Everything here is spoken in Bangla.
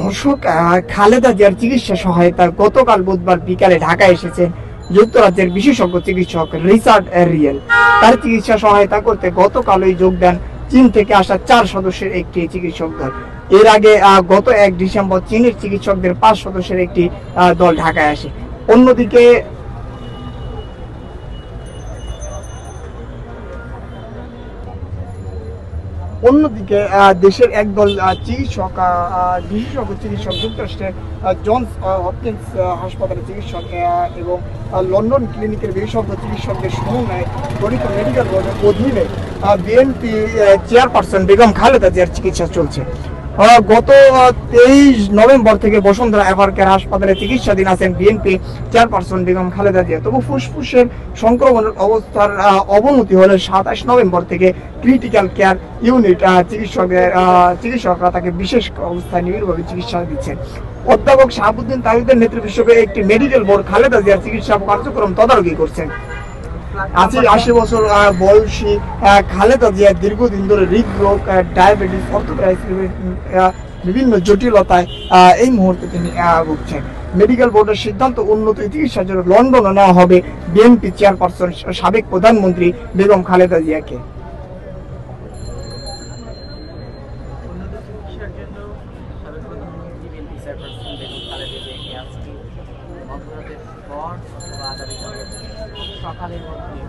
দর্শক, খালেদা জিয়ার চিকিৎসা সহায়তা গতকাল বুধবার বিকালে ঢাকায় এসেছেন যুক্তরাজ্যের বিশেষজ্ঞ চিকিৎসক রিচার্ড রিয়েল। তার চিকিৎসা সহায়তা করতে গতকালই যোগ দেন চীন থেকে আসা 4 সদস্যের একটি চিকিৎসক দল। এর আগে গত 1 ডিসেম্বর চীনের চিকিৎসকদের 5 সদস্যের একটি দল ঢাকায় আসে। অন্যদিকে দেশের একদল বিশেষজ্ঞ চিকিৎসক যুক্তরাষ্ট্রের জনস হপকিন্স হাসপাতালের চিকিৎসক এবং লন্ডন ক্লিনিকের বিশেষজ্ঞ চিকিৎসকদের সমন্বয়ে গঠিত মেডিকেল বোর্ডের অধীনে বিএনপি চেয়ারপারসন বেগম খালেদা জিয়ার চিকিৎসা চলছে। গত 23 নভেম্বর থেকে বসুন্ধরা এভারকেয়ার হাসপাতালে চিকিৎসাধীন আছেন বিএনপি চেয়ারপারসন বেগম খালেদা জিয়া। তবু ফুসফুসের সংক্রমণের অবস্থার অবনতি হলে 27 নভেম্বর থেকে ক্রিটিক্যাল কেয়ার ইউনিট চিকিৎসকরা তাকে বিশেষ অবস্থায় নিবিড়ভাবে চিকিৎসা দিচ্ছেন। অধ্যাপক শাহাবুদ্দিন তাহিদের নেতৃত্বে একটি মেডিকেল বোর্ড খালেদা জিয়ার চিকিৎসা কার্যক্রম তদারকি করছেন। 80 বছর বয়সী খালেদা জিয়া দীর্ঘদিন ধরে হৃদরোগ, ডায়াবেটিস, অর্থোপেডিক্স বিভিন্ন জটিলতায় এই মুহূর্তে তিনি ভুগছেন। মেডিকেল বোর্ডের সিদ্ধান্ত উন্নত চিকিৎসার জন্য লন্ডনে নেওয়া হবে বিএনপি চেয়ারপারসন সাবেক প্রধানমন্ত্রী বেগম খালেদা জিয়াকে। সকালের মধ্যে